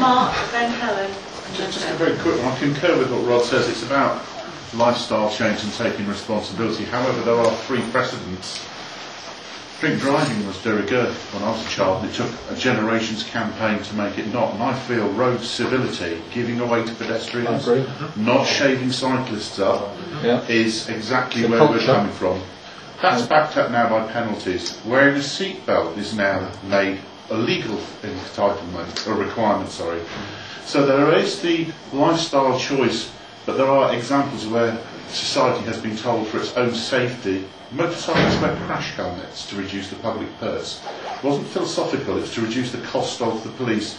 Mark, then Helen. Just a very quick one. I concur with what Rod says. It's about lifestyle change and taking responsibility. However, there are three precedents. Drink driving was de rigueur when I was a child, and it took a generation's campaign to make it not. And I feel road civility, giving away to pedestrians, not shaving cyclists up, is exactly where we're coming from. That's backed up now by penalties. Wearing a seatbelt is now made a legal entitlement, or requirement, sorry. So there is the lifestyle choice, but there are examples where society has been told for its own safety, motorcyclists wear crash helmets to reduce the public purse. It wasn't philosophical, it was to reduce the cost of the police.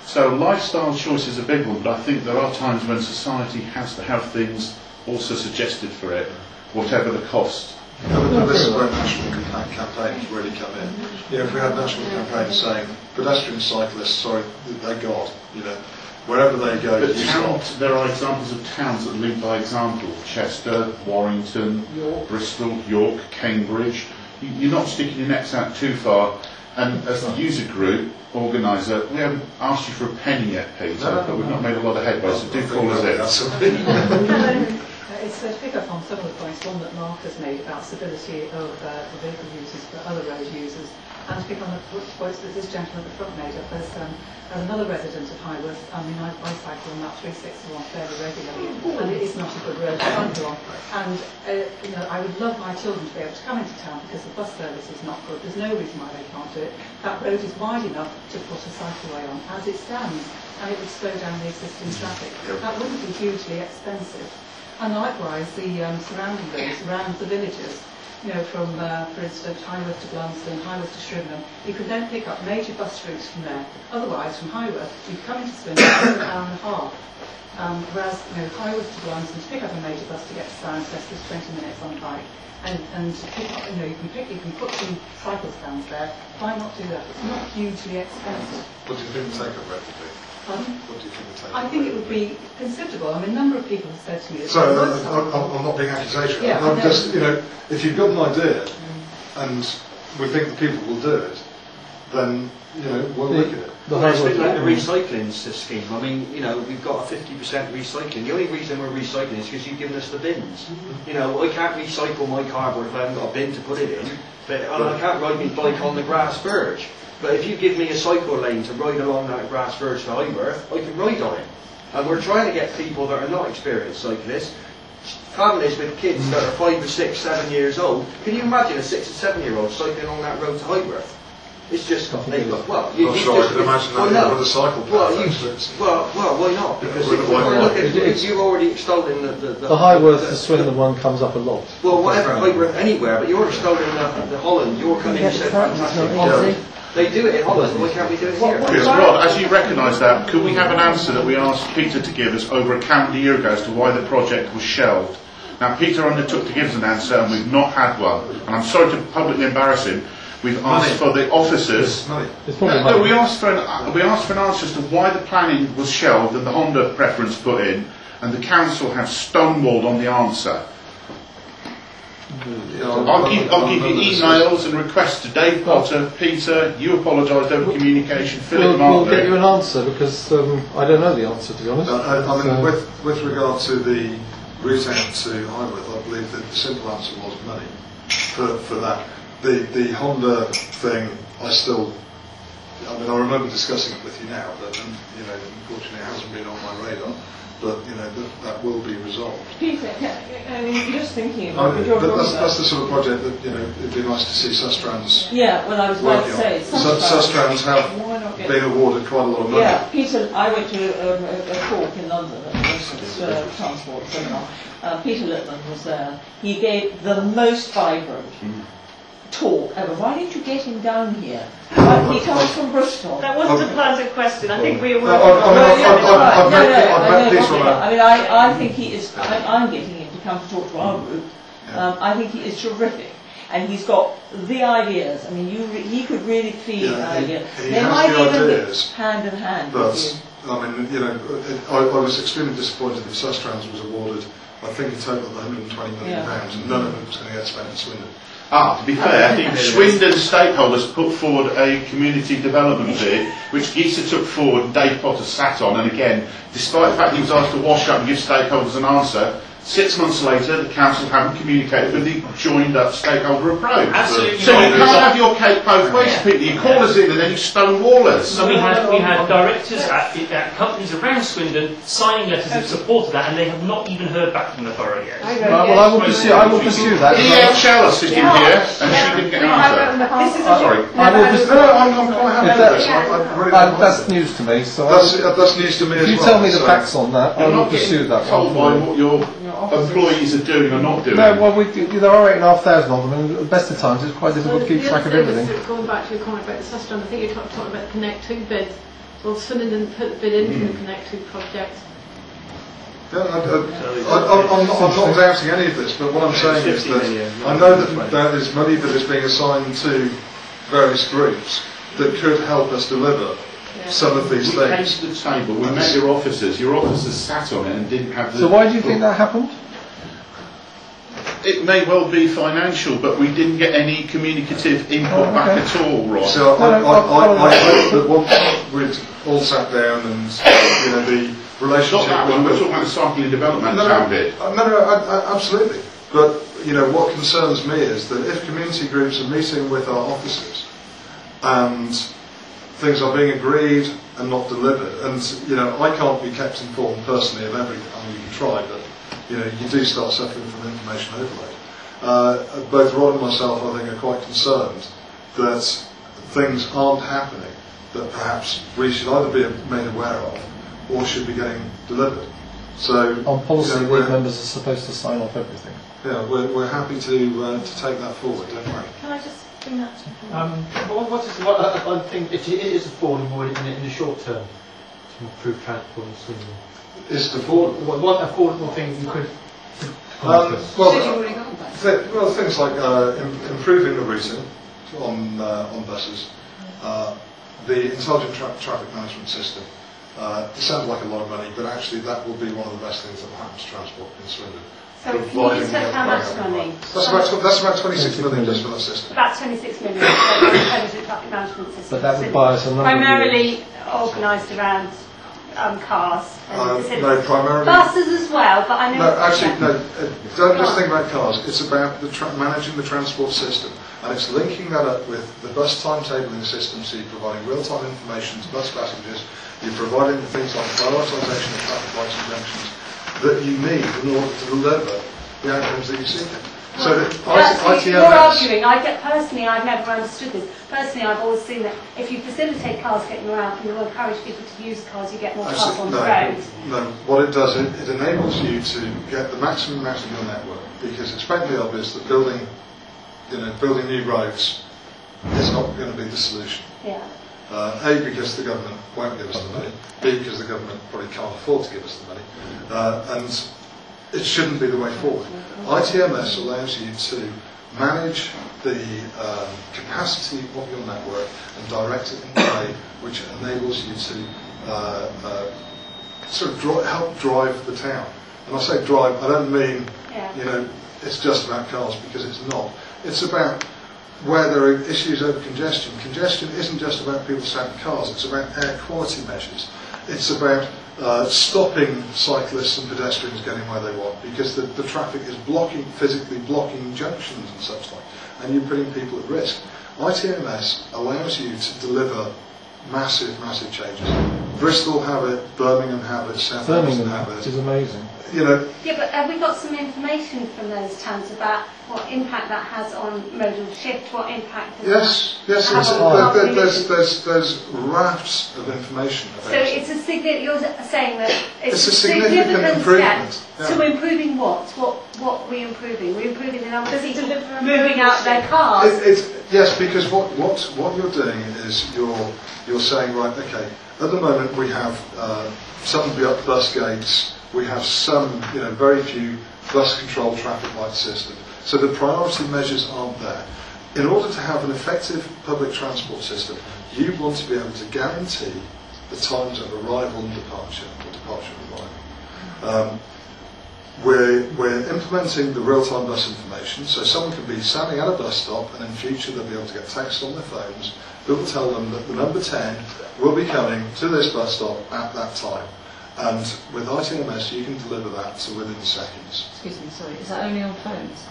So lifestyle choice is a big one, but I think there are times when society has to have things also suggested for it, whatever the cost. And this is where national campaigns really come in. You know, if we had national campaigns saying, pedestrian cyclists, sorry, they're God, you know, wherever they go, but there are examples of towns that lead by example. Chester, Warrington, York. Bristol, York, Cambridge. You're not sticking your necks out too far. And as the user group organiser, we haven't asked you for a penny yet, Peter, but we've not made a lot of headway, so do call us in. It's to pick up on some of the points, one that Mark has made about stability of the vehicle users for other road users, and to pick on the points that this gentleman at the front made up. There's another resident of Highworth. I mean, I cycle on that 361 fairly regularly, and it is not a good road to cycle on. And you know, I would love my children to be able to come into town because the bus service is not good. There's no reason why they can't do it. That road is wide enough to put a cycleway on as it stands, and it would slow down the existing traffic. That wouldn't be hugely expensive. And likewise, the surrounding roads around the villages, you know, from, for instance, Highworth to Blunsdon, Highworth to Swindon, you could then pick up major bus routes from there. Otherwise, from Highworth, you come into Swindon in an hour and a half. Whereas, you know, Highworth to Blunsdon, to pick up a major bus to get to Cirencester is 20 minutes on bike. And to pick up, you know, you can put some cycle stands there. Why not do that? It's not hugely expensive. What do you think the take-up rate would be? Pardon? What do you think the take-up I think it would be considerable. I mean, a number of people have said to me that... So, I'm not being accusatory. Yeah, I'm just, you know, if you've got an idea and we think the people will do it, then, you know, we'll look at it. It's a bit like the recycling scheme. I mean, you know, we've got a 50% recycling. The only reason we're recycling is because you've given us the bins. You know, I can't recycle my cardboard if I haven't got a bin to put it in, but I can't ride my bike on the grass verge. But if you give me a cycle lane to ride along that grass verge to Highworth, I can ride on it. And we're trying to get people that are not experienced cyclists, families with kids that are 5 or 6, 7 years old. Can you imagine a 6 or 7 year old cycling on that road to Highworth? It's just got well, I'm not sure I can imagine that with a cycle path. Well, why not? Because if you're already extolling the Highworth to Swindon one comes up a lot. Well, whatever, Highworth anywhere, but you're extolling the Holland, you're coming and said fantastic. They do it in Holland, why can't we do it here? Because Rod, as you recognise that, could we have an answer that we asked Peter to give us over a calendar year ago as to why the project was shelved? Now, Peter undertook to give us an answer and we've not had one. And I'm sorry to publicly embarrass him. We've asked for the officers. No, we asked for an answer as to why the planning was shelved and the Honda preference put in, and the council have stonewalled on the answer. I'll give you emails and requests to Dave Potter, Peter. You apologised over communication. Philip Martin. We'll get you an answer because I don't know the answer, to be honest. I mean, with regard to the route out to Highworth, I believe that the simple answer was money for that. The Honda thing, I mean, I remember discussing it with you now, but you know, unfortunately, it hasn't been on my radar. But you know, that will be resolved. Peter, I mean, just thinking about it. That's the sort of project that, you know, it'd be nice to see sustrans. Yeah, well, I was about to say sustrans have been awarded quite a lot of money. Yeah, Peter, I went to a talk in London at the transport seminar. Peter Littman was there. He gave the most vibrant talk ever. Why didn't you get him down here? He comes from Bristol. That wasn't a planted question. I think we were. I think he is. I'm getting him to come to talk to our group. I think he is terrific, and he's got the ideas. I mean, he could really feed ideas. They might even be hand in hand. But I mean, you know, I was extremely disappointed that Sustrans was awarded, I think, a total of £120 million, and none of it was going to get spent in Swindon. To be fair, Swindon stakeholders put forward a community development bid, which Gisa took forward and Dave Potter sat on, and again, despite the fact he was asked to wash up and give stakeholders an answer, 6 months later, the council haven't communicated with the joined-up stakeholder approach. Absolutely. So you can't have your cake both ways, people. You call us in and then you stonewall us. So we had directors at companies around Swindon signing letters in support of that, and they have not even heard back from the borough yet. Well, I will pursue that. DHL is sitting here, and she didn't get an answer. Sorry. I'm quite happy. That's news to me. So that's news to me as well. if you tell me the facts on that, I will pursue that. Told by what your employees are doing or not doing. No, well, there are 8,500 of them, and at the best of times it's quite difficult to keep track of everything. Going back to your comment about the sustrans, I think you're talking about the Connect 2 bids. Well, Swindon didn't put the bid in for the Connect 2 project. Yeah, I'm not doubting any of this, but what I'm saying is that I know that there is money that is being assigned to various groups that could help us deliver some of these We came things. to the table, we met your officers sat on it and didn't have the... So why do you think that happened? It may well be financial, but we didn't get any communicative input back at all, Rob. So I hope that once we'd all sat down and the relationship... Not that one, we're talking about the cycling development bit. No, absolutely. But what concerns me is that if community groups are meeting with our officers and things are being agreed and not delivered, and I can't be kept informed personally of everything. I mean, you can try, but you do start suffering from information overload. Both Rod and myself, I think, are quite concerned that things aren't happening that perhaps we should either be made aware of or should be getting delivered. So on policy, board members are supposed to sign off everything. Yeah, we're happy to take that forward, don't worry. Can I just bring that to I think it is affordable in the short term to improve transport in Swindon. Is it affordable? What affordable things you could... things like improving the routing on buses, the intelligent traffic management system. It sounds like a lot of money, but actually that will be one of the best things that will happen to transport in Swindon. So can you just say how much money? That's about 26 million just for that system. About 26 million for the intelligent traffic management system. But that would buy us another primarily organised around cars. No, primarily... Buses as well, but I know... No, actually, no, don't just think about cars. It's about managing the transport system. And it's linking that up with the bus timetabling system, so you're providing real-time information to bus passengers, you're providing things like prioritisation of traffic lights and junctions that you need in order to deliver the outcomes that you seek. So that ITMS... You're arguing. Personally, I've never understood this. Personally, I've always seen that if you facilitate cars getting around and you encourage people to use cars, you get more cars on the road. No, what it does, it enables you to get the maximum out of your network, because it's frankly obvious that building new roads is not going to be the solution. Yeah. A, because the government won't give us the money. B, because the government probably can't afford to give us the money. And it shouldn't be the way forward. ITMS allows you to manage the capacity of your network and direct it in a way which enables you to help drive the town. And I say drive, I don't mean it's just about cars, because it's not. It's about where there are issues over congestion. Congestion isn't just about people sat in cars, it's about air quality measures. It's about stopping cyclists and pedestrians getting where they want, because the traffic is physically blocking junctions and such like, and you're putting people at risk. ITMS allows you to deliver massive changes. Bristol have it, Birmingham have it, Southampton have it. Which is amazing. Yeah, but have we got some information from those towns about what impact that has on modal shift? What impact does Yes. There's rafts of information about So it's a significant. You're saying that it's a significant improvement. Step. So we're improving what? What are we improving? We're improving the number of people moving out their cars. Yes, because what you're doing is you're saying, right, okay. At the moment we have some bus gates. We have some, very few bus control traffic light system. So the priority measures aren't there. In order to have an effective public transport system, you want to be able to guarantee the times of arrival and departure, or departure and arrival. we're implementing the real-time bus information, so someone can be standing at a bus stop and in future they'll be able to get text on their phones that will tell them that the number 10 will be coming to this bus stop at that time. And with ITMS you can deliver that to within seconds. Excuse me, sorry, is that only on phones?